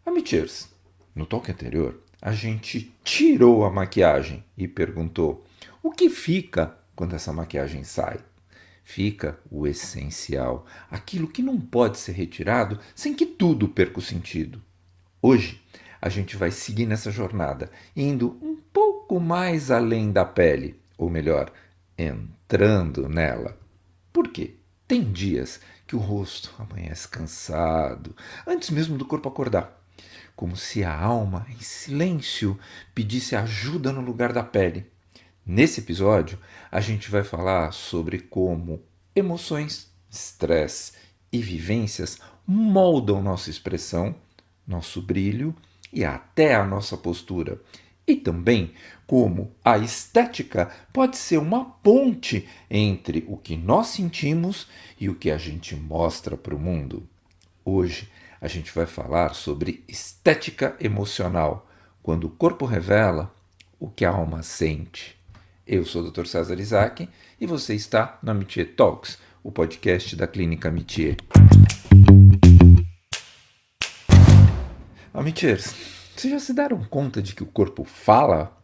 Amiteiros, no toque anterior, a gente tirou a maquiagem e perguntou o que fica quando essa maquiagem sai. Fica o essencial, aquilo que não pode ser retirado sem que tudo perca o sentido. Hoje, a gente vai seguir nessa jornada, indo um pouco mais além da pele, ou melhor, entrando nela. Por quê? Tem dias que o rosto amanhece cansado, antes mesmo do corpo acordar, como se a alma, em silêncio, pedisse ajuda no lugar da pele. Nesse episódio, a gente vai falar sobre como emoções, estresse e vivências moldam nossa expressão, nosso brilho e até a nossa postura. E também como a estética pode ser uma ponte entre o que nós sentimos e o que a gente mostra para o mundo. Hoje a gente vai falar sobre estética emocional, quando o corpo revela o que a alma sente. Eu sou o Dr. César Isaac e você está no Amitié Talks, o podcast da Clínica Amitié. Amitiers, vocês já se deram conta de que o corpo fala?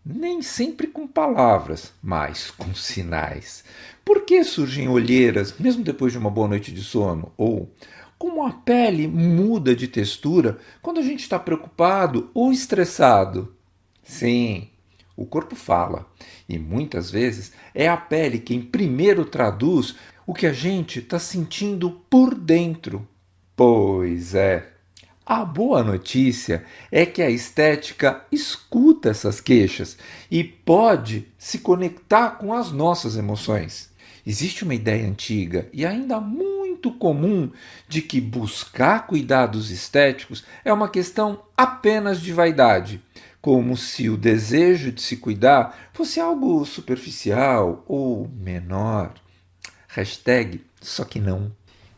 Nem sempre com palavras, mas com sinais. Por que surgem olheiras, mesmo depois de uma boa noite de sono? Ou como a pele muda de textura quando a gente está preocupado ou estressado? Sim, o corpo fala. E muitas vezes é a pele quem primeiro traduz o que a gente está sentindo por dentro. Pois é. A boa notícia é que a estética escuta essas queixas e pode se conectar com as nossas emoções. Existe uma ideia antiga e ainda muito comum de que buscar cuidados estéticos é uma questão apenas de vaidade, como se o desejo de se cuidar fosse algo superficial ou menor. Hashtag só que não.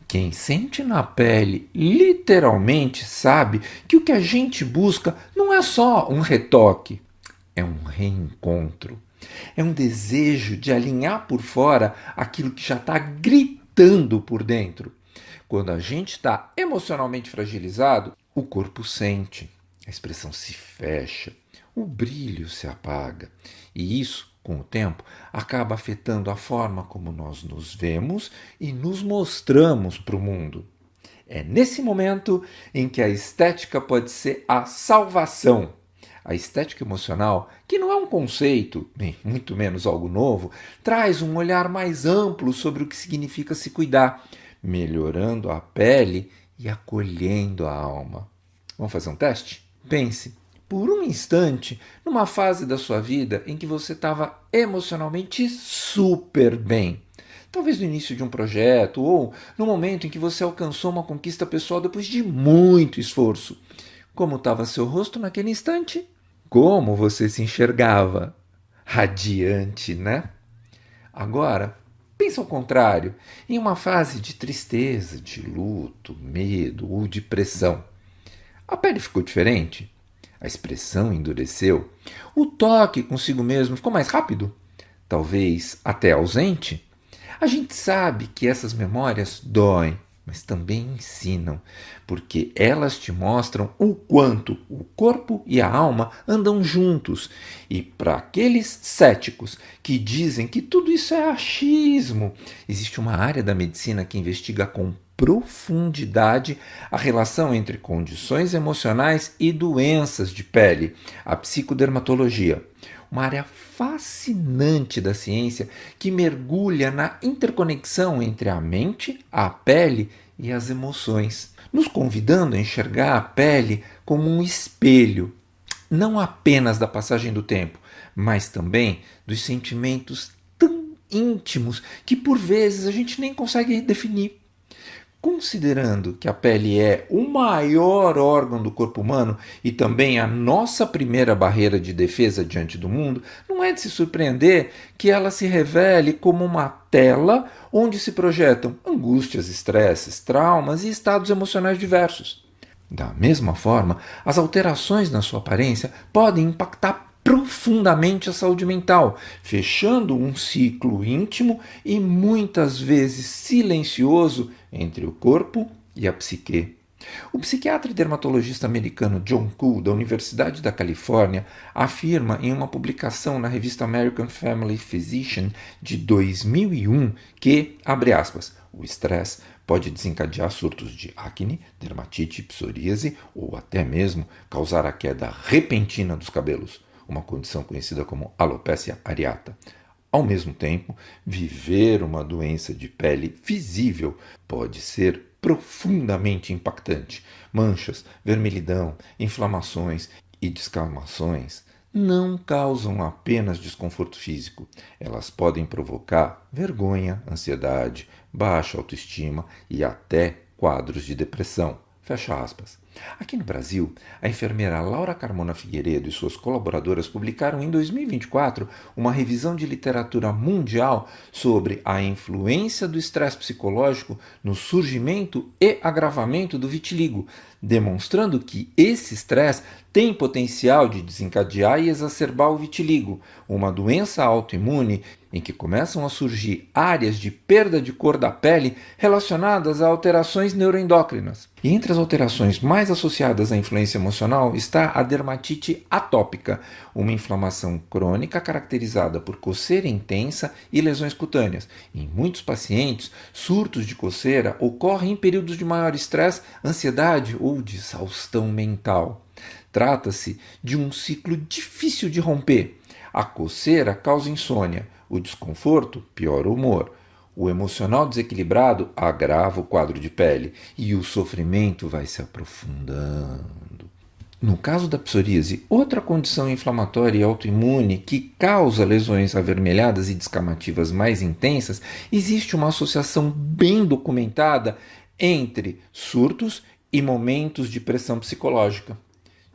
Quem sente na pele literalmente sabe que o que a gente busca não é só um retoque, é um reencontro. É um desejo de alinhar por fora aquilo que já está gritando por dentro. Quando a gente está emocionalmente fragilizado, o corpo sente, a expressão se fecha, o brilho se apaga. E isso, com o tempo, acaba afetando a forma como nós nos vemos e nos mostramos para o mundo. É nesse momento em que a estética pode ser a salvação. A estética emocional, que não é um conceito, nem muito menos algo novo, traz um olhar mais amplo sobre o que significa se cuidar, melhorando a pele e acolhendo a alma. Vamos fazer um teste? Pense, por um instante, numa fase da sua vida em que você estava emocionalmente super bem. Talvez no início de um projeto ou no momento em que você alcançou uma conquista pessoal depois de muito esforço. Como estava seu rosto naquele instante? Como você se enxergava? Radiante, né? Agora, pensa ao contrário, em uma fase de tristeza, de luto, medo ou depressão. A pele ficou diferente? A expressão endureceu? O toque consigo mesmo ficou mais rápido? Talvez até ausente? A gente sabe que essas memórias doem, mas também ensinam, porque elas te mostram o quanto o corpo e a alma andam juntos. E para aqueles céticos que dizem que tudo isso é achismo, existe uma área da medicina que investiga com profundidade a relação entre condições emocionais e doenças de pele, a psicodermatologia. Uma área fascinante da ciência que mergulha na interconexão entre a mente, a pele e as emoções, nos convidando a enxergar a pele como um espelho, não apenas da passagem do tempo, mas também dos sentimentos tão íntimos que por vezes a gente nem consegue definir. Considerando que a pele é o maior órgão do corpo humano e também a nossa primeira barreira de defesa diante do mundo, não é de se surpreender que ela se revele como uma tela onde se projetam angústias, estresses, traumas e estados emocionais diversos. Da mesma forma, as alterações na sua aparência podem impactar profundamente a saúde mental, fechando um ciclo íntimo e muitas vezes silencioso entre o corpo e a psique. O psiquiatra e dermatologista americano John Kuhl, da Universidade da Califórnia, afirma em uma publicação na revista American Family Physician de 2001 que, abre aspas, o estresse pode desencadear surtos de acne, dermatite, psoríase ou até mesmo causar a queda repentina dos cabelos, uma condição conhecida como alopecia areata. Ao mesmo tempo, viver uma doença de pele visível pode ser profundamente impactante. Manchas, vermelhidão, inflamações e descamações não causam apenas desconforto físico. Elas podem provocar vergonha, ansiedade, baixa autoestima e até quadros de depressão. Fecha aspas. Aqui no Brasil, a enfermeira Laura Carmona Figueiredo e suas colaboradoras publicaram em 2024 uma revisão de literatura mundial sobre a influência do estresse psicológico no surgimento e agravamento do vitiligo, demonstrando que esse estresse tem potencial de desencadear e exacerbar o vitiligo, uma doença autoimune em que começam a surgir áreas de perda de cor da pele relacionadas a alterações neuroendócrinas. E entre as alterações mais associadas à influência emocional está a dermatite atópica, uma inflamação crônica caracterizada por coceira intensa e lesões cutâneas. Em muitos pacientes, surtos de coceira ocorrem em períodos de maior estresse, ansiedade ou de exaustão mental. Trata-se de um ciclo difícil de romper. A coceira causa insônia, o desconforto piora o humor, o emocional desequilibrado agrava o quadro de pele e o sofrimento vai se aprofundando. No caso da psoríase, outra condição inflamatória e autoimune que causa lesões avermelhadas e descamativas mais intensas, existe uma associação bem documentada entre surtos e momentos de pressão psicológica.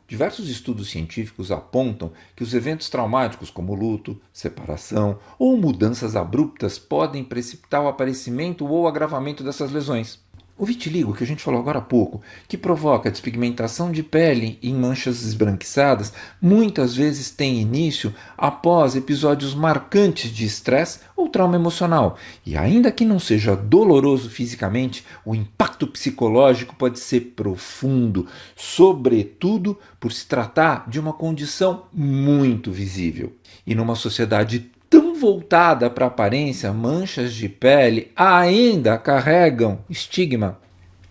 Diversos estudos científicos apontam que os eventos traumáticos, como luto, separação ou mudanças abruptas, podem precipitar o aparecimento ou agravamento dessas lesões. O vitiligo, que a gente falou agora há pouco, que provoca despigmentação de pele em manchas esbranquiçadas, muitas vezes tem início após episódios marcantes de estresse ou trauma emocional. E ainda que não seja doloroso fisicamente, o impacto psicológico pode ser profundo, sobretudo por se tratar de uma condição muito visível. E numa sociedade tão voltada para a aparência, manchas de pele ainda carregam estigma.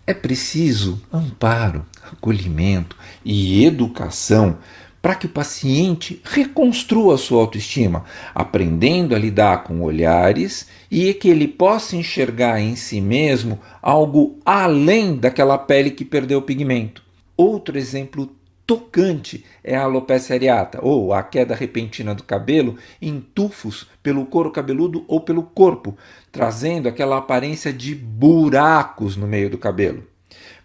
É preciso amparo, acolhimento e educação para que o paciente reconstrua sua autoestima, aprendendo a lidar com olhares e que ele possa enxergar em si mesmo algo além daquela pele que perdeu o pigmento. Outro exemplo tocante é a alopecia areata, ou a queda repentina do cabelo em tufos pelo couro cabeludo ou pelo corpo, trazendo aquela aparência de buracos no meio do cabelo.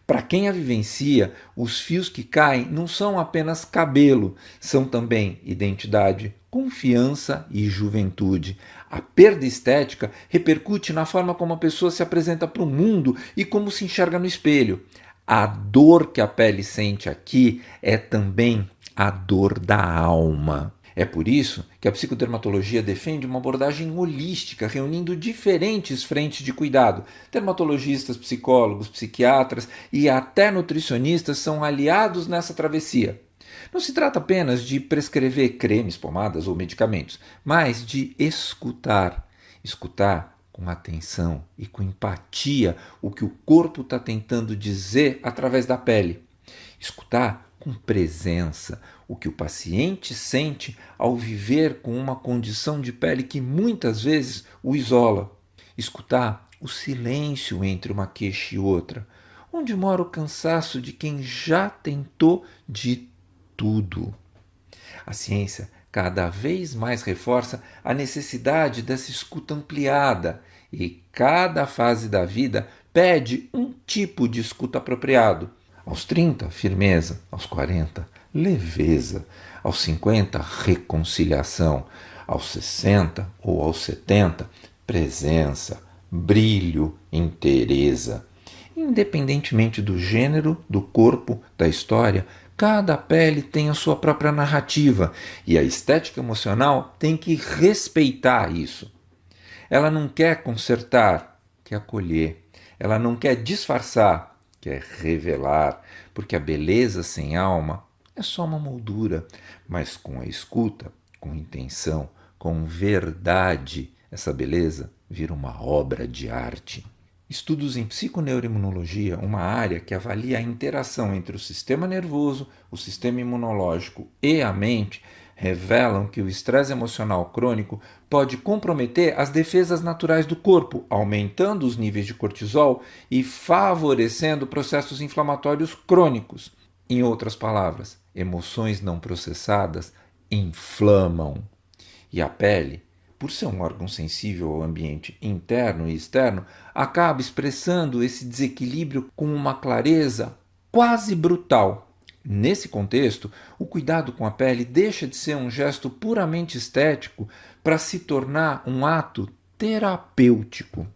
Para quem a vivencia, os fios que caem não são apenas cabelo, são também identidade, confiança e juventude. A perda estética repercute na forma como a pessoa se apresenta para o mundo e como se enxerga no espelho. A dor que a pele sente aqui é também a dor da alma. É por isso que a psicodermatologia defende uma abordagem holística, reunindo diferentes frentes de cuidado. Dermatologistas, psicólogos, psiquiatras e até nutricionistas são aliados nessa travessia. Não se trata apenas de prescrever cremes, pomadas ou medicamentos, mas de escutar. Escutar com atenção e com empatia o que o corpo está tentando dizer através da pele. Escutar com presença o que o paciente sente ao viver com uma condição de pele que muitas vezes o isola. Escutar o silêncio entre uma queixa e outra, onde mora o cansaço de quem já tentou de tudo. A ciência cada vez mais reforça a necessidade dessa escuta ampliada e cada fase da vida pede um tipo de escuta apropriado. Aos 30, firmeza. Aos 40, leveza. Aos 50, reconciliação. Aos 60 ou aos 70, presença, brilho, inteireza. Independentemente do gênero, do corpo, da história, cada pele tem a sua própria narrativa e a estética emocional tem que respeitar isso. Ela não quer consertar, quer acolher. Ela não quer disfarçar, quer revelar, porque a beleza sem alma é só uma moldura, mas com a escuta, com intenção, com verdade, essa beleza vira uma obra de arte. Estudos em psiconeuroimunologia, uma área que avalia a interação entre o sistema nervoso, o sistema imunológico e a mente, revelam que o estresse emocional crônico pode comprometer as defesas naturais do corpo, aumentando os níveis de cortisol e favorecendo processos inflamatórios crônicos. Em outras palavras, emoções não processadas inflamam. E a pele, por ser um órgão sensível ao ambiente interno e externo, acaba expressando esse desequilíbrio com uma clareza quase brutal. Nesse contexto, o cuidado com a pele deixa de ser um gesto puramente estético para se tornar um ato terapêutico.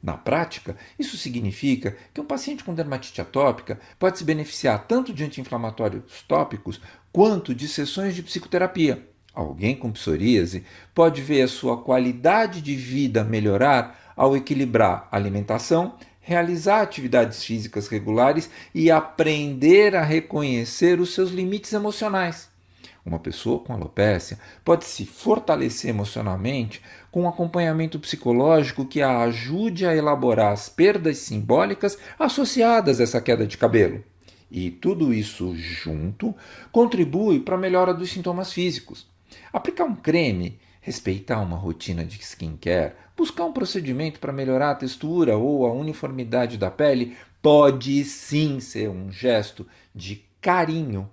Na prática, isso significa que um paciente com dermatite atópica pode se beneficiar tanto de anti-inflamatórios tópicos quanto de sessões de psicoterapia. Alguém com psoríase pode ver a sua qualidade de vida melhorar ao equilibrar a alimentação, realizar atividades físicas regulares e aprender a reconhecer os seus limites emocionais. Uma pessoa com alopécia pode se fortalecer emocionalmente com um acompanhamento psicológico que a ajude a elaborar as perdas simbólicas associadas a essa queda de cabelo. E tudo isso junto contribui para a melhora dos sintomas físicos. Aplicar um creme, respeitar uma rotina de skincare, buscar um procedimento para melhorar a textura ou a uniformidade da pele pode sim ser um gesto de carinho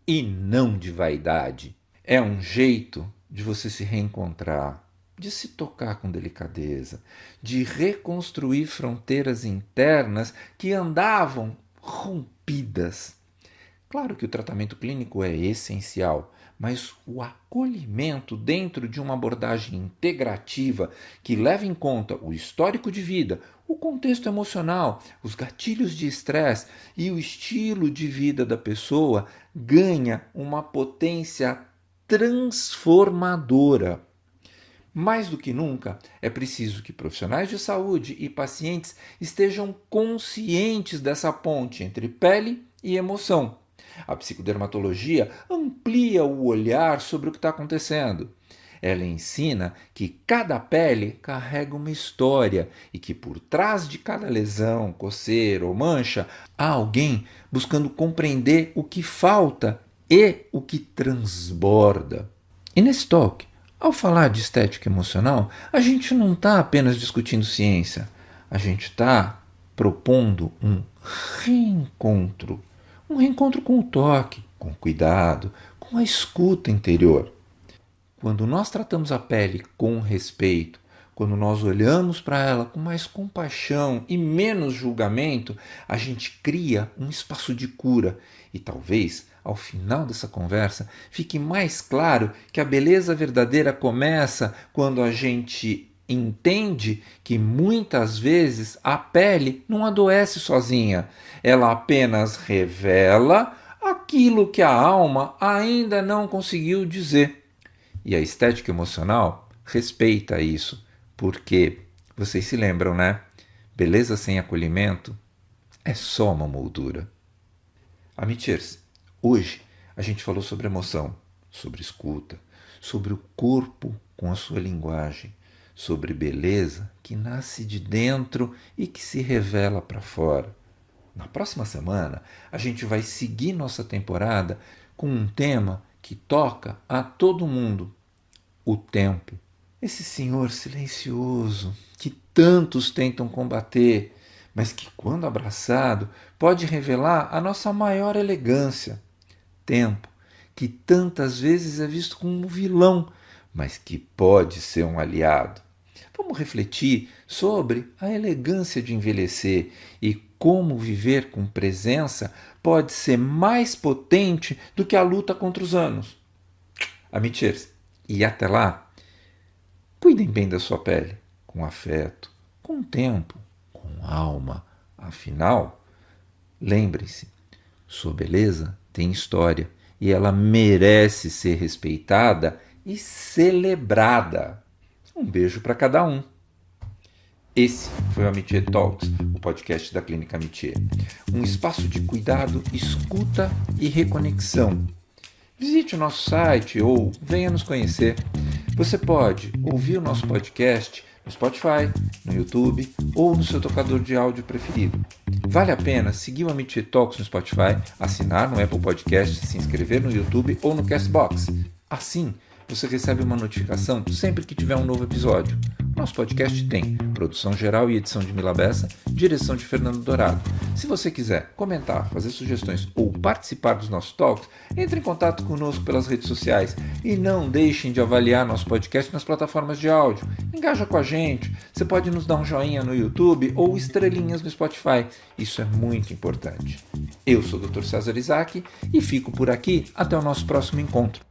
e não de vaidade. É um jeito de você se reencontrar, de se tocar com delicadeza, de reconstruir fronteiras internas que andavam rompidas. Claro que o tratamento clínico é essencial, mas o acolhimento dentro de uma abordagem integrativa que leva em conta o histórico de vida, o contexto emocional, os gatilhos de estresse e o estilo de vida da pessoa ganha uma potência transformadora. Mais do que nunca, é preciso que profissionais de saúde e pacientes estejam conscientes dessa ponte entre pele e emoção. A psicodermatologia amplia o olhar sobre o que está acontecendo. Ela ensina que cada pele carrega uma história e que por trás de cada lesão, coceira ou mancha há alguém buscando compreender o que falta e o que transborda. E nesse talk, ao falar de estética emocional, a gente não está apenas discutindo ciência, a gente está propondo reencontro. Um reencontro com o toque, com o cuidado, com a escuta interior. Quando nós tratamos a pele com respeito, quando nós olhamos para ela com mais compaixão e menos julgamento, a gente cria um espaço de cura. E talvez, ao final dessa conversa, fique mais claro que a beleza verdadeira começa quando a gente entende que muitas vezes a pele não adoece sozinha, ela apenas revela aquilo que a alma ainda não conseguiu dizer. E a estética emocional respeita isso, porque vocês se lembram, né? Beleza sem acolhimento é só uma moldura. Amichers, hoje a gente falou sobre emoção, sobre escuta, sobre o corpo com a sua linguagem, sobre beleza que nasce de dentro e que se revela para fora. Na próxima semana, a gente vai seguir nossa temporada com um tema que toca a todo mundo: o tempo. Esse senhor silencioso que tantos tentam combater, mas que, quando abraçado, pode revelar a nossa maior elegância. Tempo, que tantas vezes é visto como um vilão, mas que pode ser um aliado. Vamos refletir sobre a elegância de envelhecer e como viver com presença pode ser mais potente do que a luta contra os anos. Amichers, e até lá, cuidem bem da sua pele, com afeto, com tempo, com alma. Afinal, lembrem-se, sua beleza tem história e ela merece ser respeitada e celebrada. Um beijo para cada um. Esse foi o Amitié Talks, o podcast da Clínica Amitié. Um espaço de cuidado, escuta e reconexão. Visite o nosso site ou venha nos conhecer. Você pode ouvir o nosso podcast no Spotify, no YouTube ou no seu tocador de áudio preferido. Vale a pena seguir o Amitié Talks no Spotify, assinar no Apple Podcast, se inscrever no YouTube ou no Castbox. Assim, você recebe uma notificação sempre que tiver um novo episódio. Nosso podcast tem produção geral e edição de Mila Bessa, direção de Fernando Dourado. Se você quiser comentar, fazer sugestões ou participar dos nossos talks, entre em contato conosco pelas redes sociais e não deixem de avaliar nosso podcast nas plataformas de áudio. Engaja com a gente, você pode nos dar um joinha no YouTube ou estrelinhas no Spotify. Isso é muito importante. Eu sou o Dr. César Isaac e fico por aqui até o nosso próximo encontro.